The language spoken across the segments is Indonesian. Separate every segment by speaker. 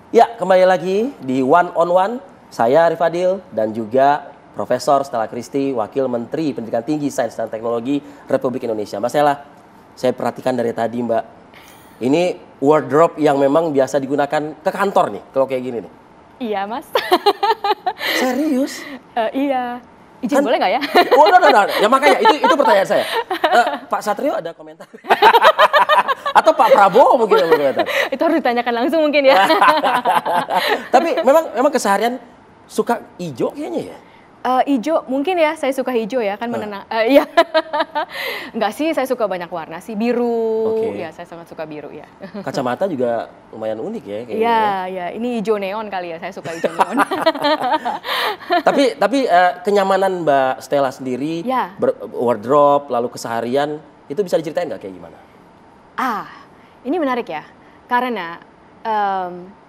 Speaker 1: Ya, kembali lagi di One on One. Saya Arif Fadil dan juga Profesor Stella Christy, Wakil Menteri Pendidikan Tinggi, Sains dan Teknologi Republik Indonesia. Mbak Stella, saya perhatikan dari tadi Mbak, ini wardrobe yang memang biasa digunakan ke kantor nih, kalau kayak gini nih.
Speaker 2: Iya, Mas.
Speaker 1: Serius?
Speaker 2: Iya. Izin boleh nggak ya?
Speaker 1: Oh, no. Ya makanya itu pertanyaan saya. Pak Satrio ada komentar? Atau Pak Prabowo mungkin ada komentar?
Speaker 2: Itu harus ditanyakan langsung mungkin ya.
Speaker 1: Tapi memang keseharian suka hijau kayaknya ya?
Speaker 2: Ijo mungkin ya, saya suka hijau ya, kan menenang. Iya. Enggak sih, saya suka banyak warna sih. Biru, ya saya sangat suka biru ya.
Speaker 1: Kacamata juga lumayan unik ya kayaknya.
Speaker 2: Iya, ini hijau neon kali ya, saya suka hijau neon.
Speaker 1: Tapi kenyamanan Mbak Stella sendiri,
Speaker 2: ya.
Speaker 1: Wardrobe, lalu keseharian, itu bisa diceritain nggak kayak gimana?
Speaker 2: Ini menarik ya, karena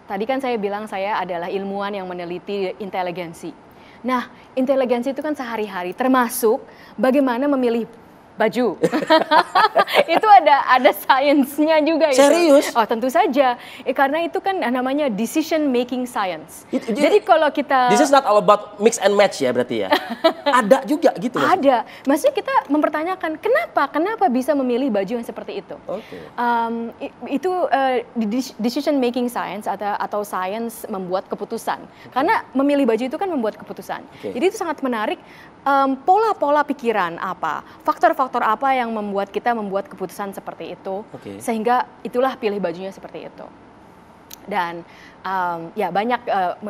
Speaker 2: tadi kan saya bilang saya adalah ilmuwan yang meneliti inteligensi. Nah, inteligensi itu kan sehari-hari, termasuk bagaimana memilih baju. Itu ada sainsnya juga.
Speaker 1: Serius?
Speaker 2: Oh, tentu saja. Karena itu kan namanya decision making science. Jadi kalau kita...
Speaker 1: This is not all about mix and match ya berarti ya? Ada juga gitu?
Speaker 2: Ada. Maksudnya kita mempertanyakan kenapa bisa memilih baju yang seperti itu. Itu decision making science atau science membuat keputusan. Karena memilih baju itu kan membuat keputusan. Jadi itu sangat menarik. Pola-pola pikiran apa, faktor-faktor apa yang membuat kita membuat keputusan seperti itu, sehingga itulah pilih bajunya seperti itu. Dan ya banyak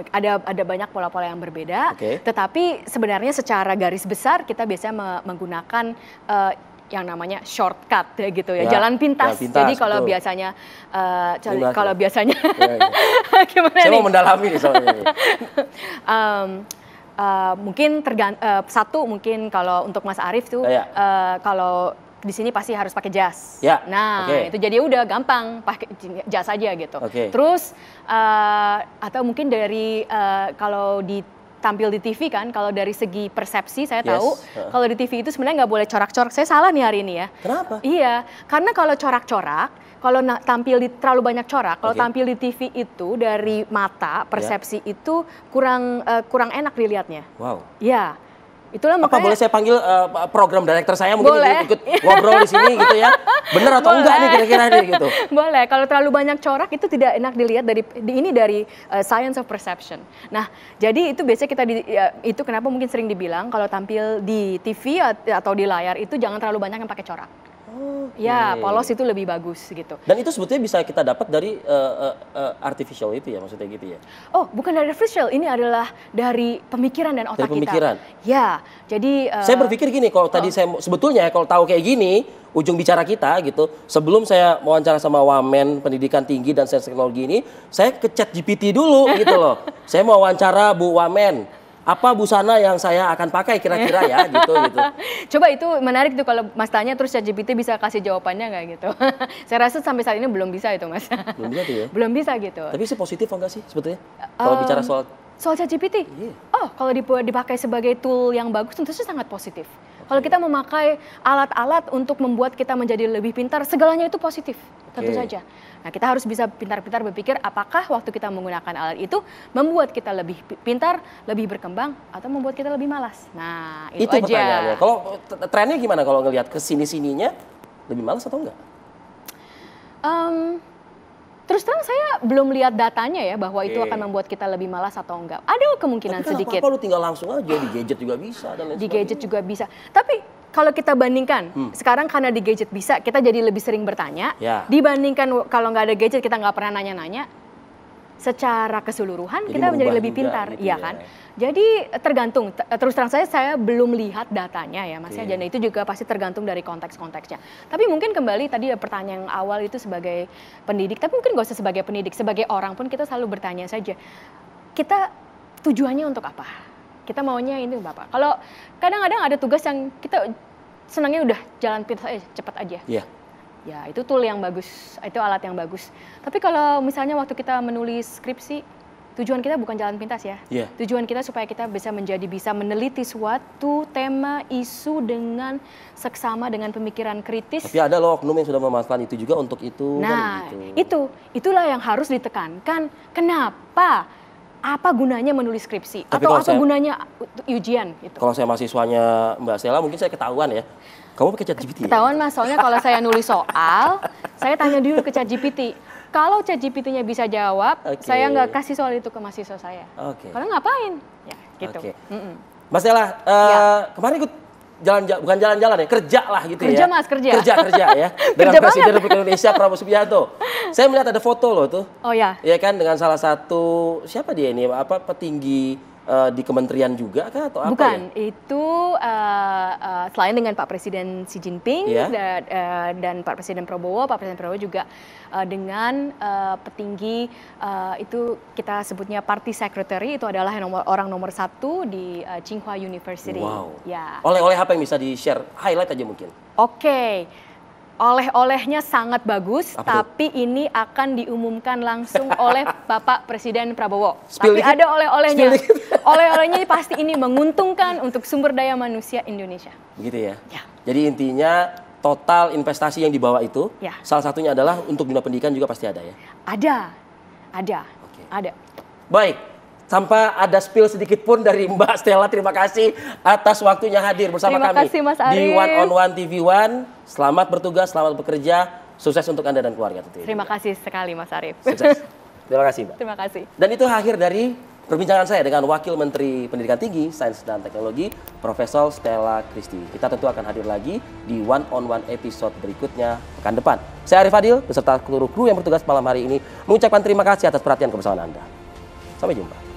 Speaker 2: ada banyak pola-pola yang berbeda, tetapi sebenarnya secara garis besar kita biasanya menggunakan yang namanya shortcut gitu ya, jalan pintas. Jadi kalau biasanya
Speaker 1: gimana saya mau mendalami nih soalnya.
Speaker 2: Mungkin satu mungkin kalau untuk Mas Arif tuh kalau di sini pasti harus pakai jas. Itu jadi udah gampang pakai jas aja gitu. Terus atau mungkin dari kalau tampil di TV kan, kalau dari segi persepsi saya tahu kalau di TV itu sebenarnya nggak boleh corak-corak. Saya salah nih hari ini ya.
Speaker 1: Kenapa?
Speaker 2: Iya, karena kalau corak-corak, kalau tampil di terlalu banyak corak, kalau tampil di TV itu dari mata persepsi itu kurang enak dilihatnya.
Speaker 1: Wow.
Speaker 2: Iya. Itulah makanya.
Speaker 1: Apa boleh saya panggil program director saya mungkin ikut ngobrol di sini gitu ya? Bener atau enggak nih kira-kira nih gitu?
Speaker 2: Boleh. Kalau terlalu banyak corak itu tidak enak dilihat dari science of perception. Nah, jadi itu biasanya itu kenapa mungkin sering dibilang kalau tampil di TV atau di layar itu jangan terlalu banyak yang pakai corak. Ya, polos itu lebih bagus gitu.
Speaker 1: Dan itu sebetulnya bisa kita dapat dari artificial itu ya, maksudnya gitu ya?
Speaker 2: Oh, bukan dari artificial, ini adalah dari pemikiran dan otak kita.
Speaker 1: Dari pemikiran?
Speaker 2: Ya, jadi...
Speaker 1: saya berpikir gini, kalau tadi saya sebetulnya kalau tahu kayak gini, ujung bicara kita gitu, sebelum saya wawancara sama Wamen Pendidikan Tinggi dan Sains Teknologi ini, saya ke ChatGPT dulu gitu loh. Saya mau wawancara Bu Wamen. Apa busana yang saya akan pakai kira-kira ya gitu.
Speaker 2: Coba itu menarik tuh kalau Mas tanya terus ChatGPT bisa kasih jawabannya nggak gitu. Saya rasa sampai saat ini belum bisa itu Mas.
Speaker 1: Belum bisa tuh ya?
Speaker 2: Belum bisa gitu.
Speaker 1: Tapi itu positif enggak sih sebetulnya? Kalau bicara
Speaker 2: soal ChatGPT? Oh, kalau dipakai sebagai tool yang bagus tentu saja sangat positif. Kalau kita memakai alat-alat untuk membuat kita menjadi lebih pintar, segalanya itu positif, tentu saja. Nah, kita harus bisa pintar-pintar berpikir apakah waktu kita menggunakan alat itu membuat kita lebih pintar, lebih berkembang, atau membuat kita lebih malas. Nah, itu aja.
Speaker 1: Pertanyaannya. Kalau trennya gimana kalau ngelihat ke sini-sininya, lebih malas atau enggak?
Speaker 2: Terus terang saya belum lihat datanya ya bahwa itu akan membuat kita lebih malas atau enggak. Ada kemungkinan sedikit.
Speaker 1: Tapi apa-apa lu tinggal langsung aja di gadget juga bisa dan lain sebagainya.
Speaker 2: Di gadget juga bisa. Tapi kalau kita bandingkan, sekarang karena di gadget bisa, kita jadi lebih sering bertanya. Dibandingkan kalau nggak ada gadget kita nggak pernah nanya-nanya. Secara keseluruhan jadi kita menjadi lebih pintar, gitu, iya kan? Jadi tergantung. Terus terang saya belum lihat datanya ya, Mas. Dan itu juga pasti tergantung dari konteks-konteksnya. Tapi mungkin kembali tadi pertanyaan yang awal itu sebagai pendidik, tapi mungkin nggak usah sebagai pendidik, sebagai orang pun kita selalu bertanya saja. Kita tujuannya untuk apa? Kita maunya ini Bapak. Kalau kadang-kadang ada tugas yang kita senangnya udah jalan pintas cepat aja. Ya, itu tool yang bagus, itu alat yang bagus. Tapi kalau misalnya waktu kita menulis skripsi, tujuan kita bukan jalan pintas ya.
Speaker 1: Yeah.
Speaker 2: Tujuan kita supaya kita bisa meneliti suatu tema, isu dengan seksama, dengan pemikiran kritis.
Speaker 1: Tapi ada loh oknum yang sudah memanfaatkan itu juga untuk itu.
Speaker 2: Nah,
Speaker 1: kan gitu.
Speaker 2: itulah yang harus ditekankan. Kenapa? Apa gunanya menulis skripsi?
Speaker 1: Tapi
Speaker 2: atau apa
Speaker 1: saya,
Speaker 2: gunanya ujian? Gitu.
Speaker 1: Kalau saya mahasiswanya Mbak Stella, mungkin saya ketahuan ya. Kamu pakai ChatGPT ya?
Speaker 2: Ketahuan Mas, soalnya kalau saya nulis soal, saya tanya dulu ke ChatGPT. Kalau ChatGPT-nya bisa jawab, saya nggak kasih soal itu ke mahasiswa saya. Karena ngapain? Ya, gitu.
Speaker 1: Mbak Stella, kemarin ikut bukan jalan-jalan ya, kerja lah gitu
Speaker 2: kerja,
Speaker 1: ya.
Speaker 2: Mas, kerja.
Speaker 1: Kerja ya. Dengan
Speaker 2: kerja
Speaker 1: Presiden Republik Indonesia Prabowo Subianto. Saya melihat ada foto loh tuh.
Speaker 2: Oh ya.
Speaker 1: Iya kan, dengan salah satu, siapa dia ini, petinggi di kementerian juga kah atau apa?
Speaker 2: Bukan,
Speaker 1: ya?
Speaker 2: itu selain dengan Pak Presiden Xi Jinping dan Pak Presiden Prabowo juga dengan petinggi itu kita sebutnya Party Secretary, itu adalah orang nomor 1 di Tsinghua University.
Speaker 1: Wow.
Speaker 2: Ya.
Speaker 1: Oleh-oleh apa yang bisa di-share? Highlight aja mungkin.
Speaker 2: Oke. Oleh-olehnya sangat bagus, tapi ini akan diumumkan langsung oleh Bapak Presiden Prabowo. Tapi ada oleh-olehnya. Oleh-olehnya pasti ini menguntungkan untuk sumber daya manusia Indonesia.
Speaker 1: Begitu ya?
Speaker 2: Ya.
Speaker 1: Jadi intinya total investasi yang dibawa itu, salah satunya adalah untuk dunia pendidikan juga pasti ada ya?
Speaker 2: Ada.
Speaker 1: Okay.
Speaker 2: Ada.
Speaker 1: Baik. Tanpa ada spill sedikit pun dari Mbak Stella, terima kasih atas waktunya hadir bersama kami di One on One TV One. Selamat bertugas, selamat bekerja, sukses untuk Anda dan keluarga tentunya.
Speaker 2: Terima kasih sekali Mas Arief.
Speaker 1: Sukses. Terima kasih Mbak.
Speaker 2: Terima kasih.
Speaker 1: Dan itu akhir dari perbincangan saya dengan Wakil Menteri Pendidikan Tinggi, Sains dan Teknologi, Profesor Stella Christy. Kita tentu akan hadir lagi di One on One episode berikutnya pekan depan. Saya Arif Fadil beserta seluruh kru yang bertugas malam hari ini mengucapkan terima kasih atas perhatian kebersamaan Anda. Sampai jumpa.